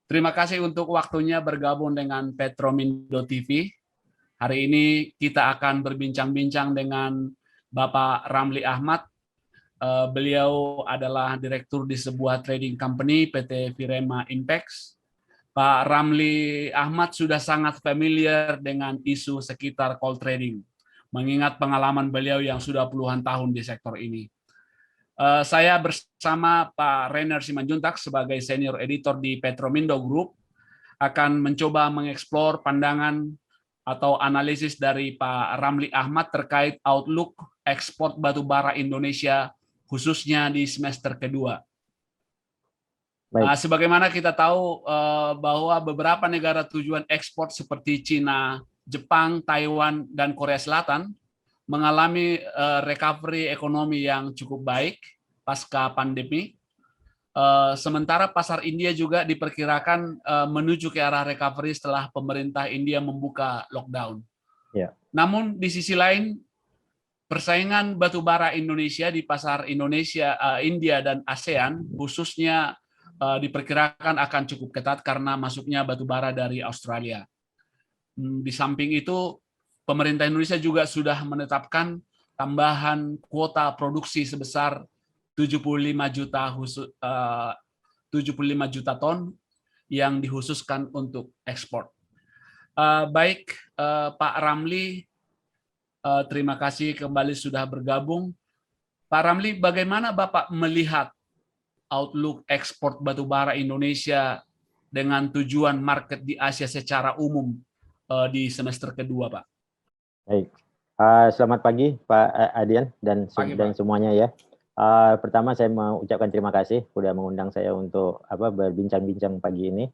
Terima kasih untuk waktunya bergabung dengan Petromindo TV. Hari ini kita akan berbincang-bincang dengan Bapak Ramli Ahmad. Beliau adalah direktur di sebuah trading company PT Virema Impex. Pak Ramli Ahmad sudah sangat familiar dengan isu sekitar coal trading, mengingat pengalaman beliau yang sudah puluhan tahun di sektor ini. Saya bersama Pak Rainer Simanjuntak sebagai senior editor di Petromindo Group akan mencoba mengeksplor pandangan atau analisis dari Pak Ramli Ahmad terkait outlook ekspor batubara Indonesia khususnya di semester kedua. Baik, Sebagaimana kita tahu bahwa beberapa negara tujuan ekspor seperti Cina, Jepang, Taiwan, dan Korea Selatan mengalami recovery ekonomi yang cukup baik pasca pandemi. Sementara pasar India juga diperkirakan menuju ke arah recovery setelah pemerintah India membuka lockdown. ya. Namun di sisi lain, persaingan batubara Indonesia di pasar Indonesia, India dan ASEAN khususnya diperkirakan akan cukup ketat karena masuknya batubara dari Australia. Di samping itu, pemerintah Indonesia juga sudah menetapkan tambahan kuota produksi sebesar 75 juta ton yang dikhususkan untuk ekspor. Baik, Pak Ramli, terima kasih kembali sudah bergabung. Pak Ramli, bagaimana Bapak melihat outlook ekspor batubara Indonesia dengan tujuan market di Asia secara umum di semester kedua, Pak? Baik. Selamat pagi Pak Adian dan Pagi, Pak. semuanya ya. Pertama saya mau ucapkan terima kasih sudah mengundang saya untuk berbincang-bincang pagi ini.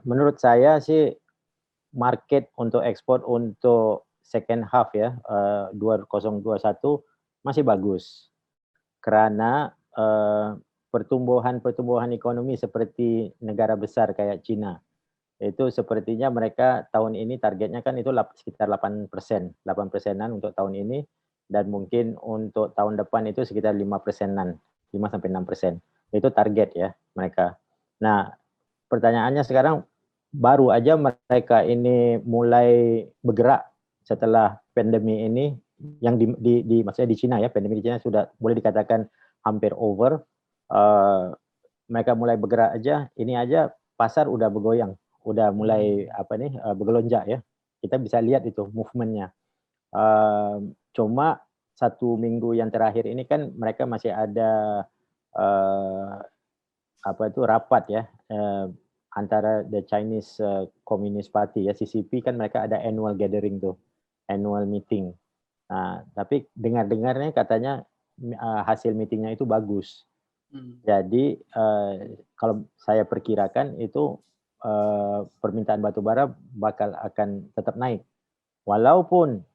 Menurut saya sih market untuk ekspor untuk second half ya 2021 masih bagus karena pertumbuhan ekonomi seperti negara besar kayak Cina itu sepertinya mereka tahun ini targetnya kan itu sekitar 8%, 8%-an untuk tahun ini dan mungkin untuk tahun depan itu sekitar 5%-an, 5-6%. Itu target ya mereka. Nah, pertanyaannya sekarang baru aja mereka ini mulai bergerak setelah pandemi ini yang maksudnya di Cina ya, pandemi di Cina sudah boleh dikatakan hampir over. Mereka mulai bergerak aja, ini aja pasar udah bergoyang, udah mulai bergelonjak ya. Kita bisa lihat itu movementnya. Cuma 1 minggu yang terakhir ini kan mereka masih ada rapat ya antara the Chinese Communist Party ya CCP kan mereka ada annual gathering tuh, annual meeting. Nah, tapi dengar-dengarnya katanya hasil meetingnya itu bagus. Jadi kalau saya perkirakan itu permintaan batubara akan tetap naik. Walaupun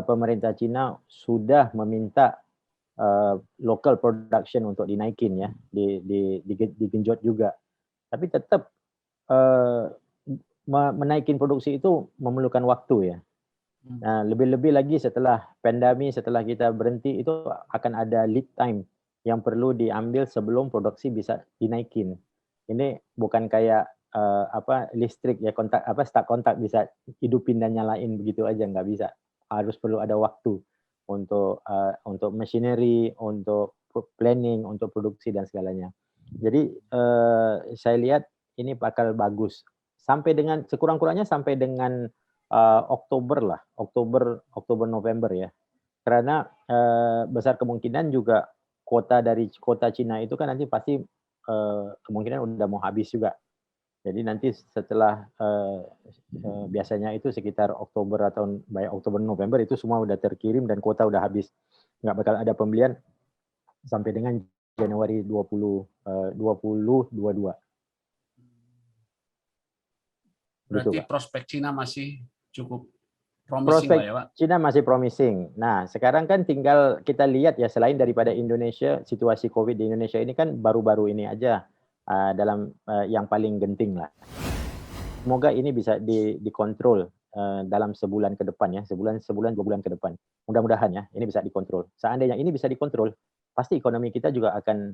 pemerintah Cina sudah meminta local production untuk dinaikin ya, digenjot juga. Tapi tetap menaikin produksi itu memerlukan waktu ya. Nah, lebih-lebih lagi setelah pandemi, setelah kita berhenti itu akan ada lead time yang perlu diambil sebelum produksi bisa dinaikin. Ini bukan kayak listrik ya start kontak bisa hidupin dan nyalain begitu aja nggak bisa. Harus perlu ada waktu untuk machinery, untuk planning, untuk produksi dan segalanya. Jadi saya lihat ini bakal bagus sampai dengan sekurang-kurangnya sampai dengan Oktober lah, Oktober November ya. Karena besar kemungkinan juga kuota Cina itu kan nanti pasti kemungkinan udah mau habis juga. Jadi nanti setelah biasanya itu sekitar Oktober atau Oktober November itu semua udah terkirim dan kuota udah habis. Nggak bakal ada pembelian sampai dengan Januari 2022. Berarti Gitu, Pak. prospek Cina masih cukup promising, Pak, Prospek ya, Pak? Cina masih promising. Nah, sekarang kan tinggal kita lihat ya, selain daripada Indonesia, situasi COVID di Indonesia ini kan baru-baru ini aja dalam yang paling genting lah. Semoga ini bisa dikontrol dalam sebulan ke depan ya, sebulan 2 bulan ke depan. Mudah-mudahan ya, ini bisa dikontrol. Seandainya ini bisa dikontrol, pasti ekonomi kita juga akan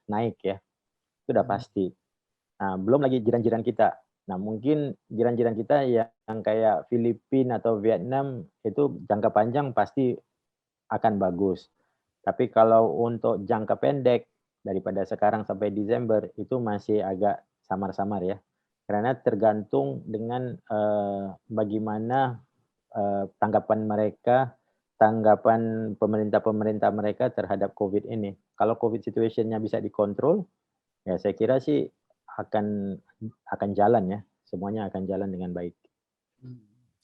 naik ya. itu udah pasti. Nah, belum lagi jiran-jiran kita. Nah, mungkin jiran-jiran kita yang kayak Filipina atau Vietnam itu jangka panjang pasti akan bagus. Tapi kalau untuk jangka pendek daripada sekarang sampai Desember itu masih agak samar-samar ya. Karena tergantung dengan bagaimana tanggapan mereka, tanggapan pemerintah-pemerintah mereka terhadap COVID ini. Kalau COVID situation-nya bisa dikontrol, ya saya kira sih akan jalan ya, semuanya akan jalan dengan baik.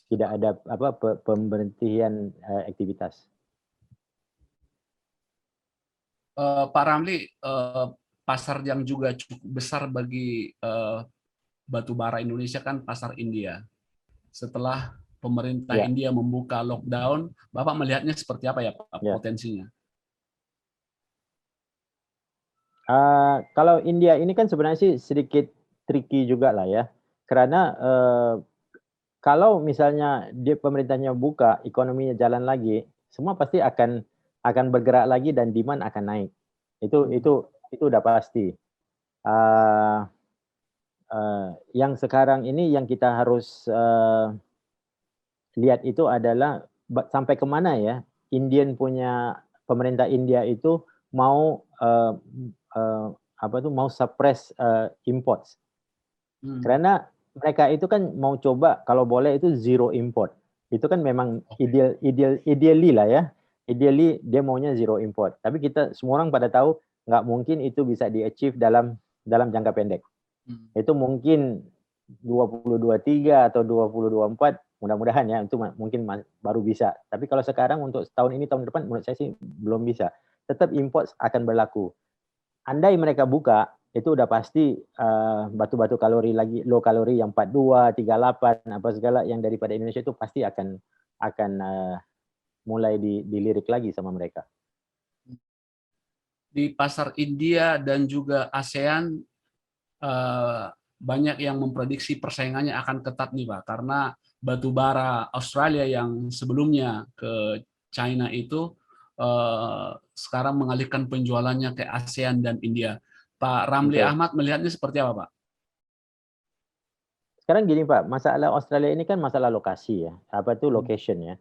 Tidak ada pemberhentian aktivitas. Pak Ramli, pasar yang juga cukup besar bagi batu bara Indonesia kan pasar India. Setelah pemerintah India membuka lockdown, Bapak melihatnya seperti apa ya Pak, potensinya? Kalau India ini kan sebenarnya sih sedikit tricky juga lah ya, karena kalau misalnya pemerintahnya buka, ekonominya jalan lagi, semua pasti akan bergerak lagi dan demand akan naik. Itu udah pasti. Yang sekarang ini yang kita harus lihat itu adalah sampai kemana ya pemerintah India itu mau mau suppress imports. Karena mereka itu kan mau coba kalau boleh itu zero import. Itu kan memang ideally lah ya. Ideally dia maunya zero import. Tapi kita semua orang pada tahu nggak mungkin itu bisa di-achieve dalam jangka pendek. Itu mungkin 2023 atau 2024 mudah-mudahan ya itu mungkin baru bisa. Tapi kalau sekarang untuk tahun ini tahun depan menurut saya sih belum bisa. Tetap import akan berlaku. Andai mereka buka itu udah pasti batu-batu kalori lagi low kalori yang 42, 38 apa segala yang daripada Indonesia itu pasti akan mulai dilirik lagi sama mereka. Di pasar India dan juga ASEAN banyak yang memprediksi persaingannya akan ketat nih Pak, karena batu bara Australia yang sebelumnya ke China itu sekarang mengalihkan penjualannya ke ASEAN dan India. Pak Ramli Ahmad melihatnya seperti apa Pak? Sekarang gini Pak, masalah Australia ini kan masalah lokasi ya, location ya.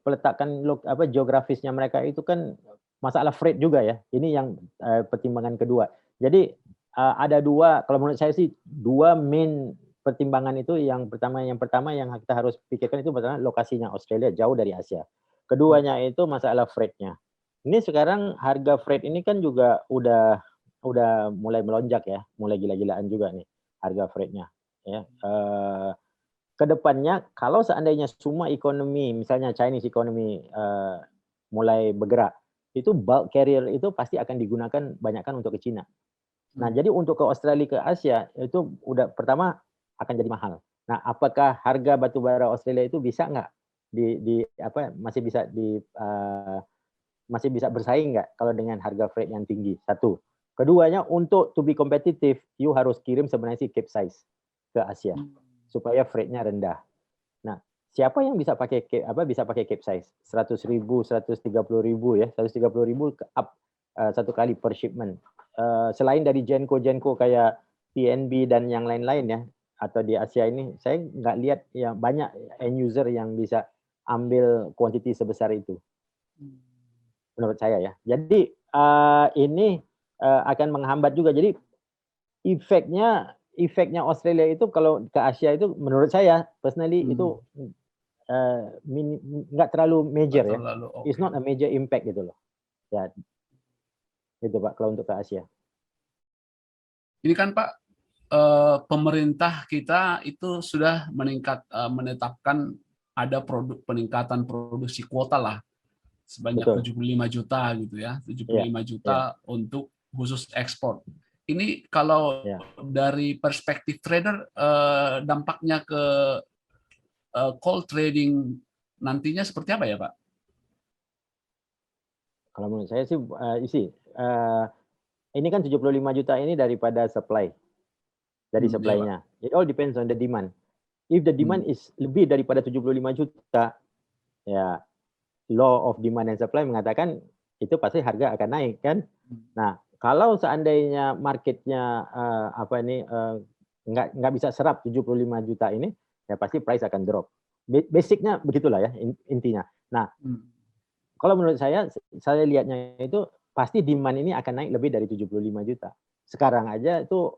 Peletakan geografisnya mereka itu kan masalah freight juga ya. Ini yang pertimbangan kedua. Jadi ada kalau menurut saya sih dua main pertimbangan itu. Yang pertama yang kita harus pikirkan itu pertama lokasinya Australia jauh dari Asia. Keduanya itu masalah freight-nya. Ini sekarang harga freight ini kan juga udah mulai melonjak ya, mulai gila-gilaan juga nih harga freight-nya ya. Kedepannya kalau seandainya semua ekonomi misalnya Chinese ekonomi mulai bergerak, itu bulk carrier itu pasti akan digunakan banyakkan untuk ke Cina. Nah, jadi untuk ke Australia ke Asia itu udah pertama akan jadi mahal. Nah, apakah harga batu bara Australia itu bisa nggak masih bisa bersaing nggak kalau dengan harga freight yang tinggi? Satu. Keduanya untuk to be competitive, you harus kirim sebenarnya sih Capesize ke Asia supaya freight-nya rendah. Nah, siapa yang bisa pakai Capesize? 100.000, 130.000 ya, 130.000 up satu kali per shipment. Selain dari Genco kayak TNB dan yang lain-lain ya, atau di Asia ini, saya nggak lihat ya banyak end user yang bisa ambil quantity sebesar itu. Menurut saya ya. Jadi ini akan menghambat juga. Jadi efeknya Australia itu kalau ke Asia itu menurut saya personally itu nggak terlalu major ya. It's not a major impact gitu loh. Ya. Itu Pak kalau untuk ke Asia. Ini kan Pak pemerintah kita itu sudah menetapkan ada peningkatan produksi kuota lah sebanyak 75 juta gitu ya, 75 juta untuk khusus ekspor. Ini kalau dari perspektif trader dampaknya ke coal trading nantinya seperti apa ya Pak? Kalau menurut saya sih ini kan 75 juta ini daripada supply. Dari supply-nya. It all depends on the demand. If the demand is lebih daripada 75 juta, ya law of demand and supply mengatakan itu pasti harga akan naik kan. Nah, Kalau seandainya marketnya nggak bisa serap 75 juta ini, ya pasti price akan drop. Basicnya begitulah ya intinya. Nah, kalau menurut saya lihatnya itu pasti demand ini akan naik lebih dari 75 juta. Sekarang aja itu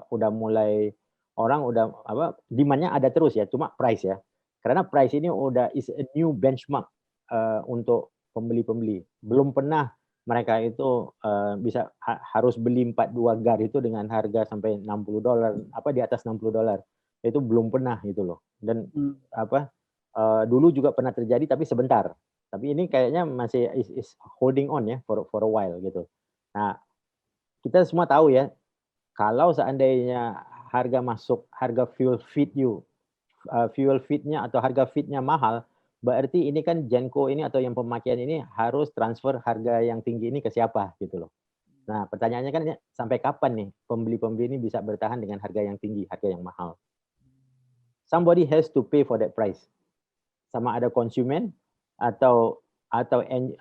udah mulai orang udah demand-nya ada terus ya, cuma price ya. Karena price ini udah is a new benchmark untuk pembeli-pembeli. Belum pernah mereka itu bisa harus beli 42 GAR itu dengan harga sampai $60, di atas $60. Itu belum pernah gitu loh. Dan dulu juga pernah terjadi tapi sebentar. Tapi ini kayaknya masih is holding on ya for a while gitu. Nah, kita semua tahu ya, kalau seandainya harga fuel feed-nya atau harga feed-nya mahal, berarti ini kan Genco ini atau yang pemakaian ini harus transfer harga yang tinggi ini ke siapa gitu loh. Nah, pertanyaannya kan sampai kapan nih pembeli-pembeli ini bisa bertahan dengan harga yang tinggi, harga yang mahal. Somebody has to pay for that price. Sama ada konsumen atau end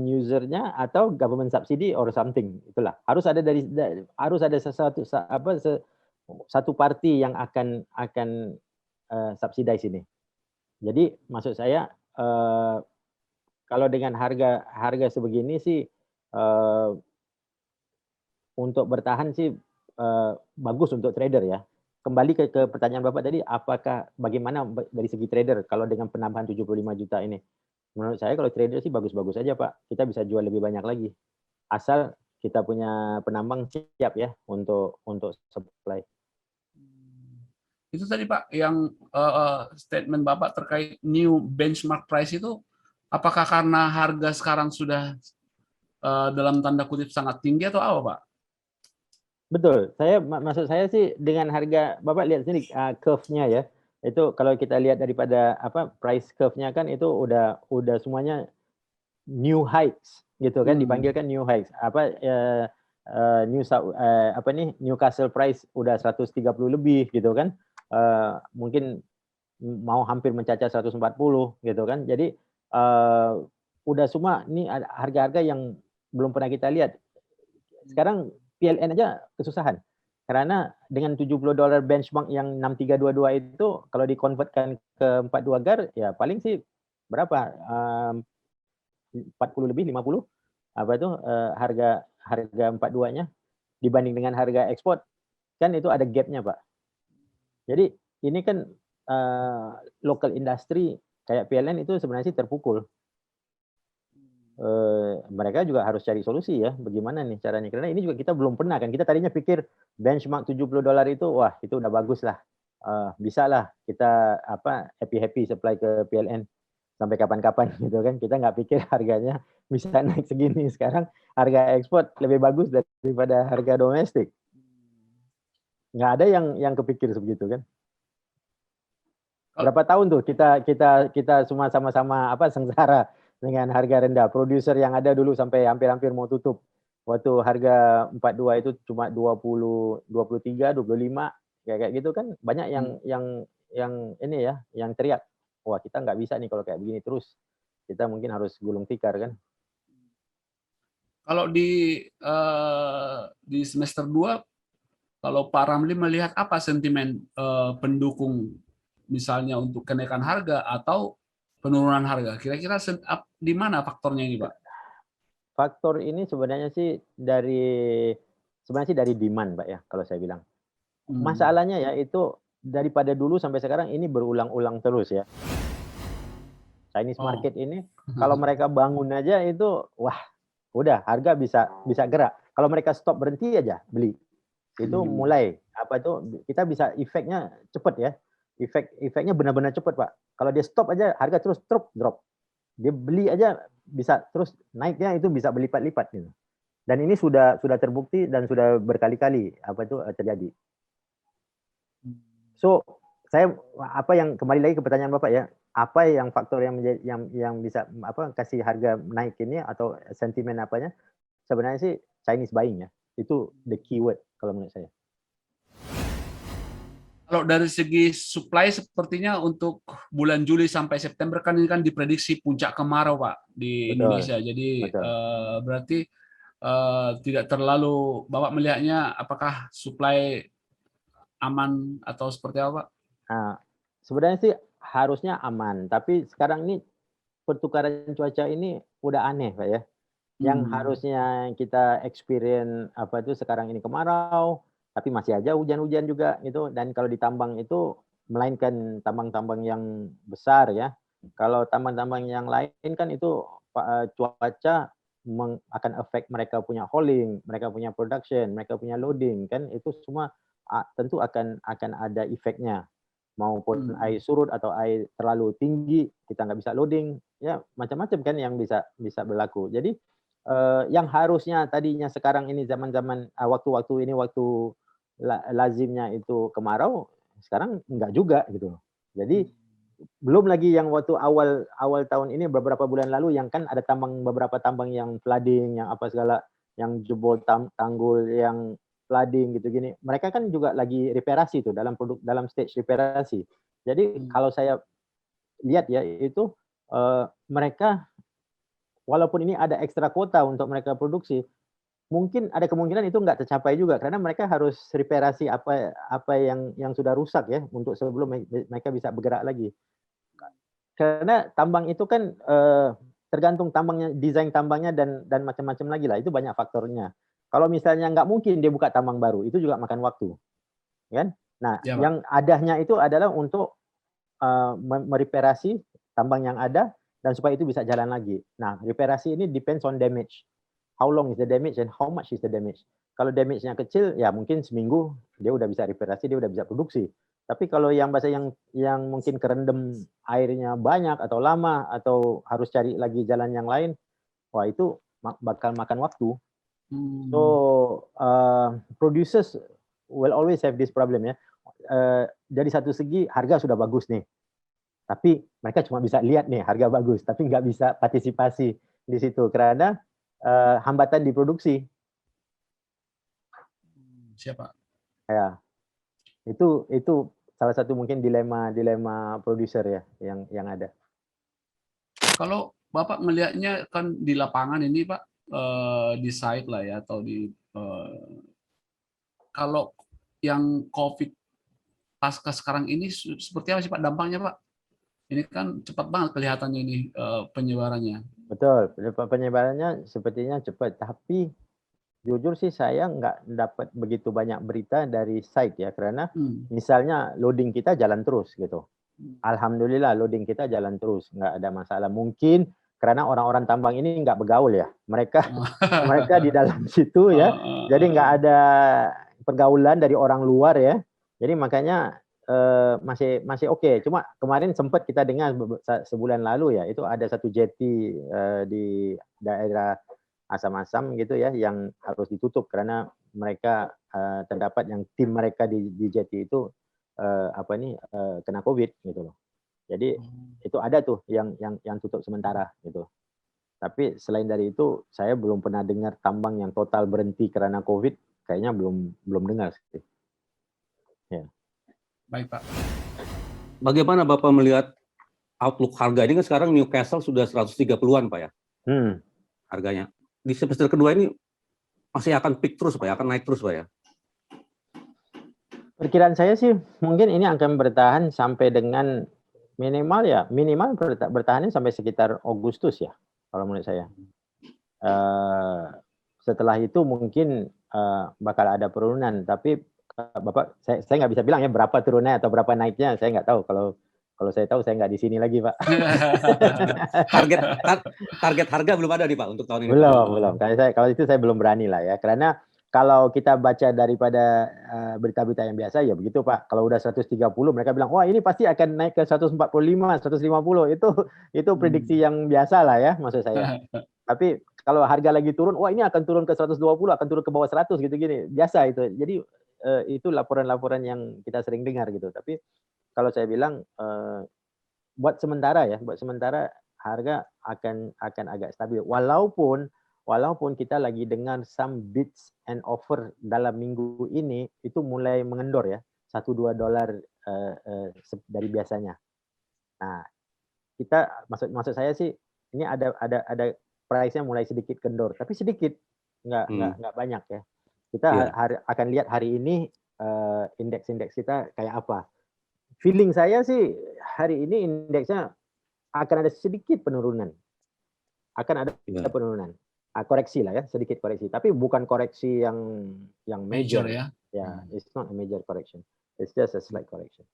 usernya atau government subsidy or something, itulah harus ada satu party yang akan subsidize ini. Jadi maksud saya kalau dengan harga sebegini sih untuk bertahan sih bagus untuk trader ya. Kembali ke pertanyaan Bapak tadi, bagaimana dari segi trader kalau dengan penambahan 75 juta ini? Menurut saya kalau trader sih bagus-bagus aja Pak. Kita bisa jual lebih banyak lagi. Asal kita punya penambang siap ya untuk supply. Itu tadi Pak, yang statement Bapak terkait new benchmark price itu, apakah karena harga sekarang sudah dalam tanda kutip sangat tinggi atau apa Pak? Betul. Maksud saya sih dengan harga, Bapak lihat sini curve-nya ya. Itu kalau kita lihat daripada price curve-nya kan itu udah semuanya new heights gitu kan, dipanggil kan new heights. Newcastle price udah 130 lebih gitu kan. Mungkin mau hampir mencacat 140 gitu kan. Jadi udah semua ini harga-harga yang belum pernah kita lihat. Sekarang PLN aja kesusahan. Karena dengan $70 benchmark yang 6322 itu kalau dikonvertkan ke 42 GAR ya paling sih berapa? 40 lebih 50 harga 42-nya dibanding dengan harga ekspor kan itu ada gap-nya, Pak. Jadi ini kan local industry kayak PLN itu sebenarnya sih terpukul. Mereka juga harus cari solusi ya, bagaimana nih caranya. Karena ini juga kita belum pernah kan. Kita tadinya pikir benchmark $70 itu wah, itu udah bagus lah. Bisa lah kita happy supply ke PLN sampai kapan-kapan gitu kan. Kita nggak pikir harganya bisa naik segini. Sekarang harga ekspor lebih bagus daripada harga domestik. Nggak ada yang kepikir sebegitu kan. Berapa tahun tuh kita semua sama-sama sengsara dengan harga rendah. Produser yang ada dulu sampai hampir-hampir mau tutup. Waktu harga 42 itu cuma 20, 23, 25 kayak gitu kan banyak yang ini ya, yang teriak. Wah, kita nggak bisa nih kalau kayak begini terus. Kita mungkin harus gulung tikar kan. Kalau di semester 2 kalau Pak Ramli melihat apa sentimen pendukung misalnya untuk kenaikan harga atau penurunan harga? Kira-kira di mana faktornya ini, Pak? Faktor ini sebenarnya sih dari demand, Pak ya, kalau saya bilang. Masalahnya ya itu daripada dulu sampai sekarang ini berulang-ulang terus ya. Chinese market ini kalau mereka bangun aja itu wah, udah harga bisa gerak. Kalau mereka stop berhenti aja beli. Itu mulai kita bisa efeknya cepat ya. Efeknya benar-benar cepat, Pak. Kalau dia stop aja harga terus drop. Dia beli aja bisa terus naiknya itu bisa berlipat-lipat gitu. Dan ini sudah terbukti dan sudah berkali-kali terjadi. So, saya yang kembali lagi ke pertanyaan Bapak ya, apa yang faktor yang bisa kasih harga naik ini atau sentimen apanya? Sebenarnya sih Chinese buying ya. Itu the keyword kalau menurut saya. Kalau dari segi supply sepertinya untuk bulan Juli sampai September kan ini kan diprediksi puncak kemarau Pak di Indonesia. Jadi berarti tidak terlalu, Bapak melihatnya apakah supply aman atau seperti apa, Pak? Nah, sebenarnya sih harusnya aman, tapi sekarang ini pertukaran cuaca ini udah aneh, Pak ya. Yang Hmm. harusnya kita experience apa itu sekarang ini kemarau, tapi masih aja hujan-hujan juga gitu. Dan kalau ditambang itu melainkan tambang-tambang yang besar ya. Kalau tambang-tambang yang lain kan itu cuaca akan efek mereka punya hauling, mereka punya production, mereka punya loading kan itu semua tentu akan ada efeknya. Maupun air Hmm. surut atau air terlalu tinggi, kita nggak bisa loading, ya macam-macam kan yang bisa bisa berlaku. Jadi yang harusnya tadinya sekarang ini zaman-zaman waktu-waktu ini waktu lazimnya itu kemarau, sekarang enggak juga gitu. Jadi belum lagi yang waktu awal awal tahun ini beberapa bulan lalu yang kan ada beberapa tambang yang flooding, yang apa segala, yang jebol tanggul, yang flooding gitu gini. Mereka kan juga lagi reparasi tuh dalam stage reparasi. Jadi Hmm. kalau saya lihat ya itu mereka walaupun ini ada ekstra kuota untuk mereka produksi, mungkin ada kemungkinan itu nggak tercapai juga karena mereka harus reparasi apa apa yang sudah rusak ya untuk sebelum mereka bisa bergerak lagi. Karena tambang itu kan, tergantung tambangnya, desain tambangnya dan macam-macam lagi lah, itu banyak faktornya. Kalau misalnya nggak mungkin dia buka tambang baru, itu juga makan waktu, kan. Nah, Ya, Pak. yang adanya itu adalah untuk, mereparasi tambang yang ada dan supaya itu bisa jalan lagi. Nah, reparasi ini depends on damage. How long is the damage and how much is the damage. Kalau damage-nya kecil, ya mungkin seminggu dia udah bisa reparasi, dia udah bisa produksi. Tapi kalau yang bahasa yang mungkin kerendam airnya banyak atau lama atau harus cari lagi jalan yang lain, wah itu bakal makan waktu. So, Hmm. producers will always have this problem ya. Dari satu segi harga sudah bagus nih, tapi mereka cuma bisa lihat nih harga bagus, tapi nggak bisa partisipasi di situ karena hambatan di produksi. Siapa? Ya, itu salah satu mungkin dilema dilema produser ya yang ada. Kalau Bapak melihatnya kan di lapangan ini, Pak, di site lah ya, atau di kalau yang COVID pasca sekarang ini seperti apa sih, Pak, dampaknya, Pak? Ini kan cepat banget kelihatannya ini penyebarannya. Betul, penyebarannya sepertinya cepat, tapi jujur sih saya nggak dapat begitu banyak berita dari site ya, karena Hmm. misalnya loading kita jalan terus gitu. Alhamdulillah loading kita jalan terus, nggak ada masalah. Mungkin karena orang-orang tambang ini nggak bergaul ya, mereka mereka di dalam situ ya, jadi nggak ada pergaulan dari orang luar ya. Jadi makanya masih masih oke. Cuma kemarin sempat kita dengar sebulan lalu ya, itu ada satu jetty di daerah Asam-Asam gitu ya, yang harus ditutup karena mereka terdapat yang tim mereka di jetty itu kena COVID gitu loh. Jadi itu ada tuh yang tutup sementara gitu. Tapi selain dari itu, saya belum pernah dengar tambang yang total berhenti karena COVID, kayaknya belum belum dengar sih. Ya. Baik, Pak. Bagaimana Bapak melihat outlook harga ini kan sekarang Newcastle sudah 130-an Pak ya Hmm. harganya. Di semester kedua ini masih akan peak terus Pak ya, akan naik terus Pak ya. Perkiraan saya sih mungkin ini akan bertahan sampai dengan minimal bertahannya sampai sekitar Agustus ya, kalau menurut saya. Setelah itu mungkin bakal ada penurunan, tapi Bapak, saya nggak bisa bilang ya berapa turunnya atau berapa naiknya, saya nggak tahu. Kalau saya tahu saya nggak di sini lagi, Pak. Target harga belum ada nih Pak untuk tahun ini Pak. Belum. Kalau itu saya belum berani lah ya, karena kalau kita baca daripada berita-berita yang biasa ya begitu Pak. Kalau udah 130 mereka bilang, wah ini pasti akan naik ke 145, 150. Itu prediksi yang biasa lah ya maksud saya. Tapi kalau harga lagi turun, wah ini akan turun ke 120, akan turun ke bawah 100 gitu gini. Biasa itu. Jadi itu laporan-laporan yang kita sering dengar gitu. Tapi kalau saya bilang buat sementara harga akan agak stabil. Walaupun kita lagi dengar some bids and offer dalam minggu ini itu mulai mengendor ya, $1-2 dari biasanya. Nah, maksud saya sih ini ada price-nya mulai sedikit kendor, tapi sedikit. nggak banyak ya. Kita akan lihat hari ini indeks-indeks kita kayak apa. Feeling saya sih hari ini indeksnya akan ada sedikit penurunan. Akan ada penurunan. Koreksi lah ya, sedikit koreksi. Tapi bukan koreksi yang major ya. Ya, it's not a major correction. It's just a slight correction.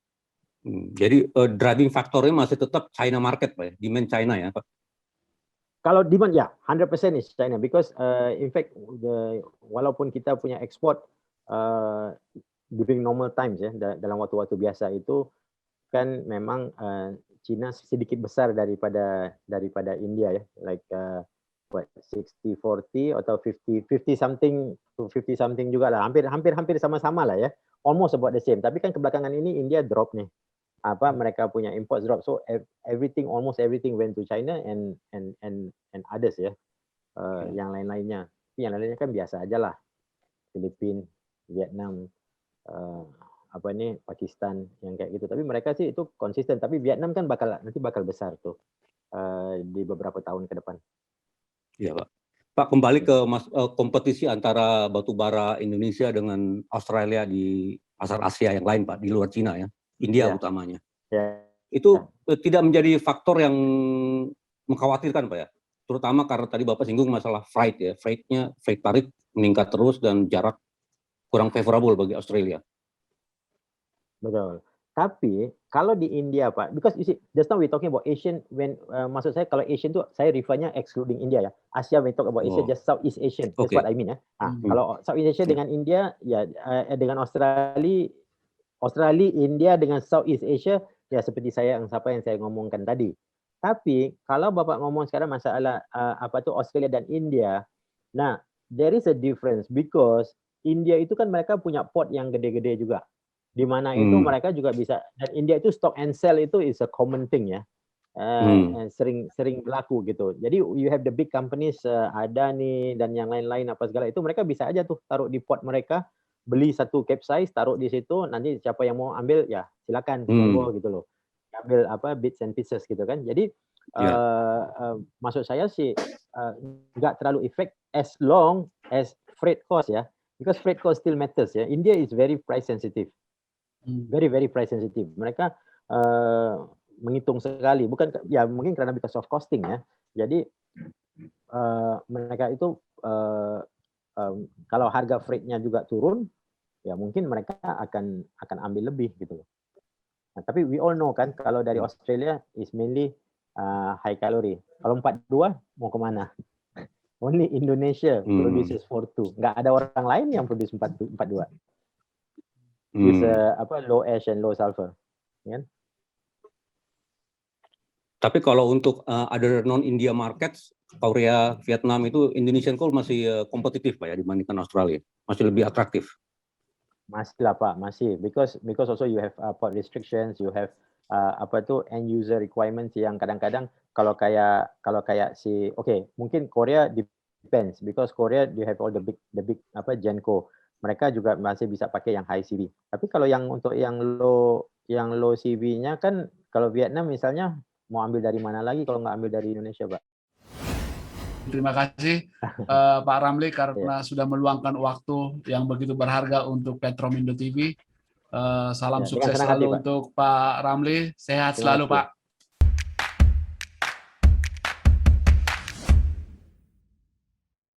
Jadi driving faktornya masih tetap China market, Pak ya? Demand China ya, Pak? Kalau demand ya 100% is China because in fact walaupun kita punya ekspor during normal times ya, dalam waktu-waktu biasa itu kan memang China sedikit besar daripada India ya, like 60-40 atau 50 something to 50 something juga lah, hampir sama-sama lah ya, almost about the same. Tapi kan kebelakangan ini India drop nih, mereka punya import drop, so almost everything went to China and others ya, yang lain-lainnya. Tapi yang lainnya kan biasa aja lah, Filipina, Vietnam, Pakistan yang kayak gitu. Tapi mereka sih itu konsisten. Tapi Vietnam kan nanti bakal besar tuh di beberapa tahun ke depan. Iya, Pak. Pak, kembali ke kompetisi antara batubara Indonesia dengan Australia di pasar Asia yang lain, Pak, di luar Cina ya, India utamanya. Itu tidak menjadi faktor yang mengkhawatirkan, Pak ya, terutama karena tadi Bapak singgung masalah freight ya, freight tarif meningkat terus dan jarak kurang favorable bagi Australia. Betul. Tapi kalau di India, Pak, because you see, just now we talking about Asian, maksud saya kalau Asian tu saya refernya excluding India ya. Asia, we talk about Asia, just Southeast Asian. That's what I mean ya. Kalau Southeast Asia dengan India, ya dengan Australia, India dengan Southeast Asia, ya seperti yang saya ngomongkan tadi. Tapi kalau Bapak ngomong sekarang masalah Australia dan India, nah there is a difference because India itu kan mereka punya port yang gede-gede juga. Di mana itu mereka juga bisa, dan India itu stock and sell itu is a common thing ya, sering berlaku gitu. Jadi you have the big companies, Adani dan yang lain-lain apa segala itu, mereka bisa aja tuh taruh di port mereka, beli satu capsize, taruh di situ, nanti siapa yang mau ambil ya silakan, gitu loh, ambil bits and pieces gitu kan. Jadi maksud saya sih nggak terlalu effect as long as freight cost ya, because freight cost still matters ya. India is very price sensitive. Very price sensitive. Mereka menghitung sekali, bukan ya mungkin karena because of costing ya. Jadi mereka itu kalau harga freight-nya juga turun, ya mungkin mereka akan ambil lebih gitu loh. Nah, tapi we all know kan kalau dari Australia is mainly high calorie. Kalau 42 mau kemana? Only Indonesia produces 42. Nggak ada orang lain yang produce 42. With low ash and low sulfur, kan? Tapi kalau untuk other non-India markets, Korea, Vietnam itu Indonesian coal masih kompetitif, Pak ya, dibandingkan Australia, masih lebih atraktif. Masih lah, Pak, masih because also you have port restrictions, you have end user requirements yang kadang-kadang kalau kayak mungkin Korea depends because Korea you have all the big Genco. Mereka juga masih bisa pakai yang high CV. Tapi kalau untuk yang low CV-nya kan, kalau Vietnam misalnya mau ambil dari mana lagi kalau nggak ambil dari Indonesia, Pak? Terima kasih Pak Ramli karena sudah meluangkan waktu yang begitu berharga untuk Petromindo TV. Salam sukses selalu untuk Pak Ramli. Sehat selalu, Pak.